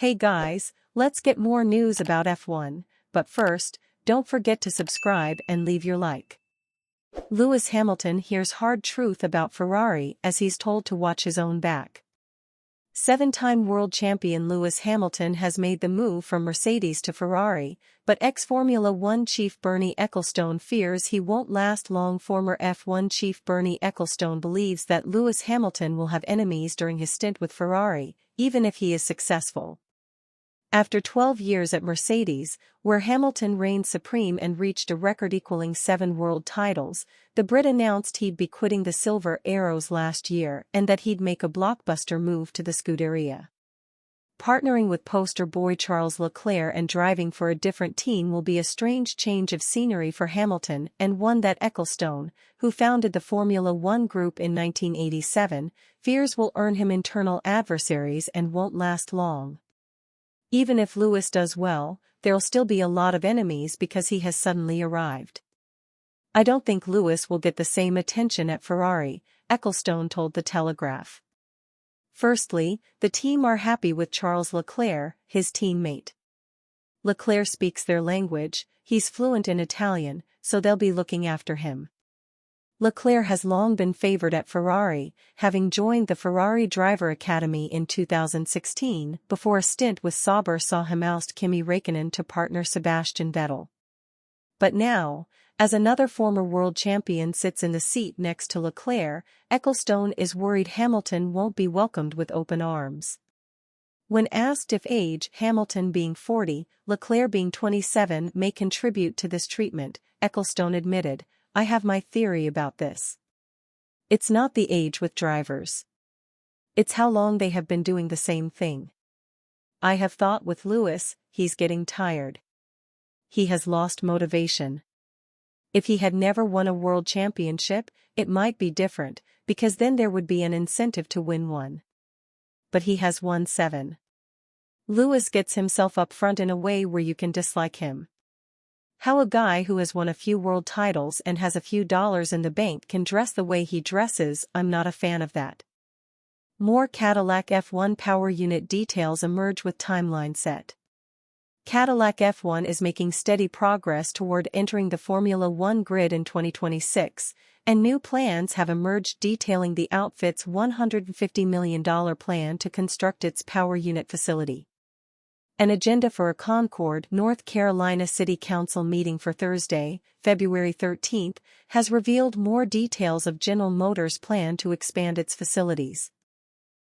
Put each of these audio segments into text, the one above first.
Hey guys, let's get more news about F1, but first, don't forget to subscribe and leave your like. Lewis Hamilton hears hard truth about Ferrari as he's told to watch his own back. Seven-time world champion Lewis Hamilton has made the move from Mercedes to Ferrari, but ex-Formula One chief Bernie Ecclestone fears he won't last long. Former F1 chief Bernie Ecclestone believes that Lewis Hamilton will have enemies during his stint with Ferrari, even if he is successful. After 12 years at Mercedes, where Hamilton reigned supreme and reached a record-equaling 7 world titles, the Brit announced he'd be quitting the Silver Arrows last year and that he'd make a blockbuster move to the Scuderia. Partnering with poster boy Charles Leclerc and driving for a different team will be a strange change of scenery for Hamilton, and one that Ecclestone, who founded the Formula One group in 1987, fears will earn him internal adversaries and won't last long. Even if Lewis does well, there'll still be a lot of enemies because he has suddenly arrived. I don't think Lewis will get the same attention at Ferrari, Ecclestone told The Telegraph. Firstly, the team are happy with Charles Leclerc, his teammate. Leclerc speaks their language, he's fluent in Italian, so they'll be looking after him. Leclerc has long been favored at Ferrari, having joined the Ferrari Driver Academy in 2016 before a stint with Sauber saw him oust Kimi Räikkönen to partner Sebastian Vettel. But now, as another former world champion sits in the seat next to Leclerc, Ecclestone is worried Hamilton won't be welcomed with open arms. When asked if age, Hamilton being 40, Leclerc being 27, may contribute to this treatment, Ecclestone admitted, "I have my theory about this. It's not the age with drivers. It's how long they have been doing the same thing. I have thought with Lewis, he's getting tired. He has lost motivation. If he had never won a world championship, it might be different, because then there would be an incentive to win one. But he has won 7. Lewis gets himself up front in a way where you can dislike him. How a guy who has won a few world titles and has a few dollars in the bank can dress the way he dresses, I'm not a fan of that." More Cadillac F1 power unit details emerge with timeline set. Cadillac F1 is making steady progress toward entering the Formula One grid in 2026, and new plans have emerged detailing the outfit's $150 million plan to construct its power unit facility. An agenda for a Concord, North Carolina City Council meeting for Thursday, February 13, has revealed more details of General Motors' plan to expand its facilities.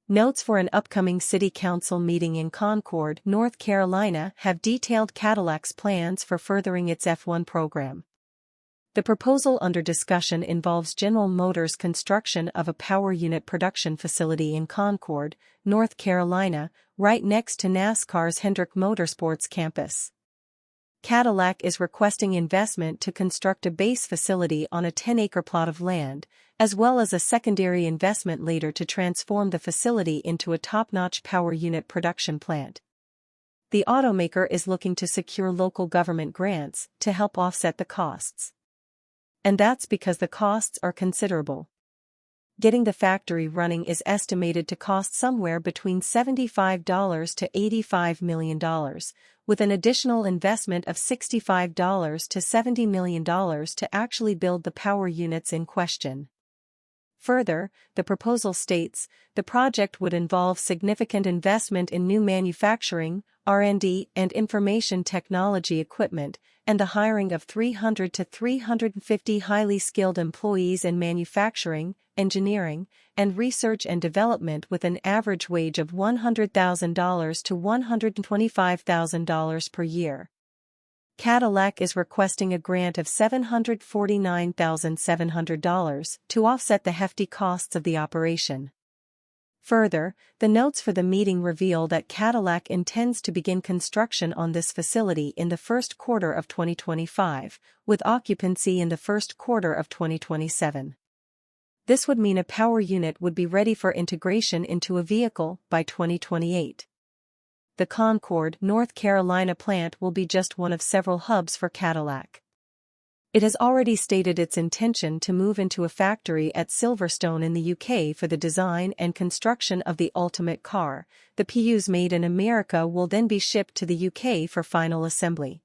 Notes for an upcoming City Council meeting in Concord, North Carolina, have detailed Cadillac's plans for furthering its F1 program. The proposal under discussion involves General Motors' construction of a power unit production facility in Concord, North Carolina, right next to NASCAR's Hendrick Motorsports campus. Cadillac is requesting investment to construct a base facility on a 10-acre plot of land, as well as a secondary investment later to transform the facility into a top-notch power unit production plant. The automaker is looking to secure local government grants to help offset the costs. And that's because the costs are considerable. Getting the factory running is estimated to cost somewhere between $75 to $85 million, with an additional investment of $65 to $70 million to actually build the power units in question. Further, the proposal states, the project would involve significant investment in new manufacturing, R&D, and information technology equipment, and the hiring of 300 to 350 highly skilled employees in manufacturing, engineering, and research and development with an average wage of $100,000 to $125,000 per year. Cadillac is requesting a grant of $749,700 to offset the hefty costs of the operation. Further, the notes for the meeting reveal that Cadillac intends to begin construction on this facility in the first quarter of 2025, with occupancy in the first quarter of 2027. This would mean a power unit would be ready for integration into a vehicle by 2028. The Concord, North Carolina plant will be just one of several hubs for Cadillac. It has already stated its intention to move into a factory at Silverstone in the UK for the design and construction of the ultimate car. The PUs made in America will then be shipped to the UK for final assembly.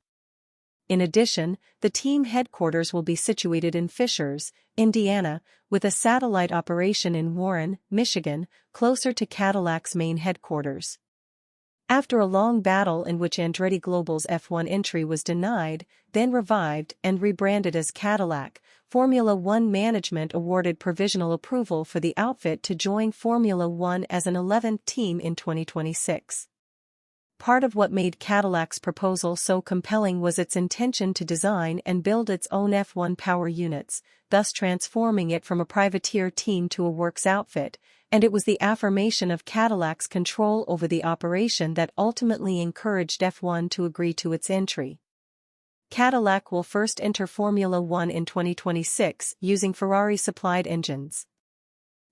In addition, the team headquarters will be situated in Fishers, Indiana, with a satellite operation in Warren, Michigan, closer to Cadillac's main headquarters. After a long battle in which Andretti Global's F1 entry was denied, then revived and rebranded as Cadillac, Formula One management awarded provisional approval for the outfit to join Formula One as an 11th team in 2026. Part of what made Cadillac's proposal so compelling was its intention to design and build its own F1 power units, thus transforming it from a privateer team to a works outfit, and it was the affirmation of Cadillac's control over the operation that ultimately encouraged F1 to agree to its entry. Cadillac will first enter Formula One in 2026 using Ferrari-supplied engines.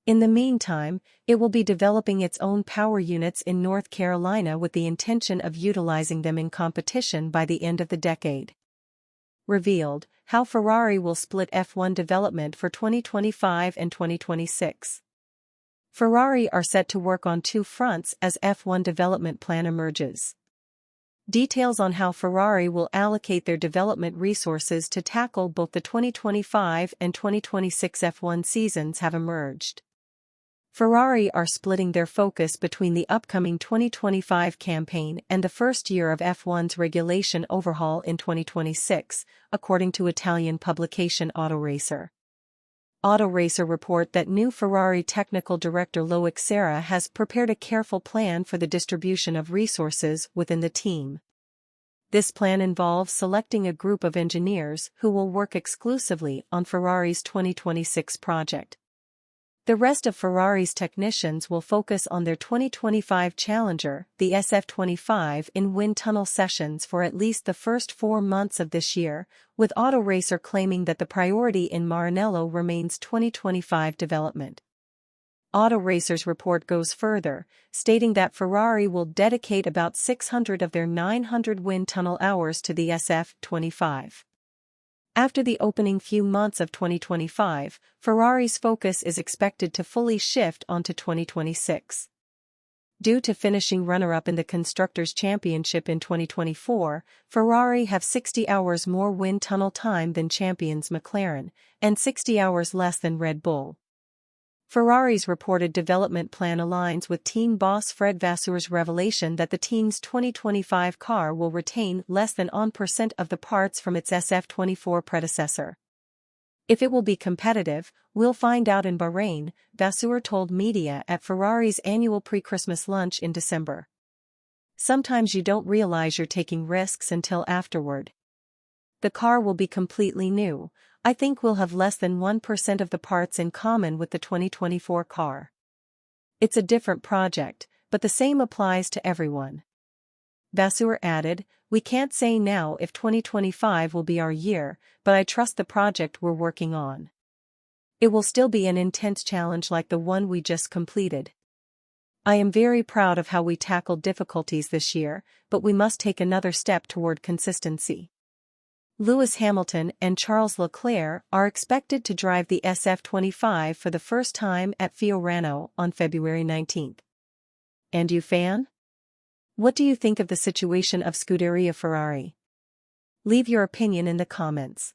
In the meantime, it will be developing its own power units in North Carolina with the intention of utilizing them in competition by the end of the decade. Revealed, how Ferrari will split F1 development for 2025 and 2026. Ferrari are set to work on two fronts as F1 development plan emerges. Details on how Ferrari will allocate their development resources to tackle both the 2025 and 2026 F1 seasons have emerged. Ferrari are splitting their focus between the upcoming 2025 campaign and the first year of F1's regulation overhaul in 2026, according to Italian publication Autoracer. Autoracer report that new Ferrari technical director Loic Serra has prepared a careful plan for the distribution of resources within the team. This plan involves selecting a group of engineers who will work exclusively on Ferrari's 2026 project. The rest of Ferrari's technicians will focus on their 2025 challenger, the SF25, in wind tunnel sessions for at least the first 4 months of this year, with Autoracer claiming that the priority in Maranello remains 2025 development. Autoracer's report goes further, stating that Ferrari will dedicate about 600 of their 900 wind tunnel hours to the SF25. After the opening few months of 2025, Ferrari's focus is expected to fully shift onto 2026. Due to finishing runner-up in the Constructors' Championship in 2024, Ferrari have 60 hours more wind tunnel time than champions McLaren, and 60 hours less than Red Bull. Ferrari's reported development plan aligns with team boss Fred Vasseur's revelation that the team's 2025 car will retain less than 1% of the parts from its SF24 predecessor. If it will be competitive, we'll find out in Bahrain, Vasseur told media at Ferrari's annual pre-Christmas lunch in December. Sometimes you don't realize you're taking risks until afterward. The car will be completely new. I think we'll have less than 1% of the parts in common with the 2024 car. It's a different project, but the same applies to everyone. Vasseur added, "We can't say now if 2025 will be our year, but I trust the project we're working on. It will still be an intense challenge like the one we just completed. I am very proud of how we tackled difficulties this year, but we must take another step toward consistency." Lewis Hamilton and Charles Leclerc are expected to drive the SF25 for the first time at Fiorano on February 19. And you fan? What do you think of the situation of Scuderia Ferrari? Leave your opinion in the comments.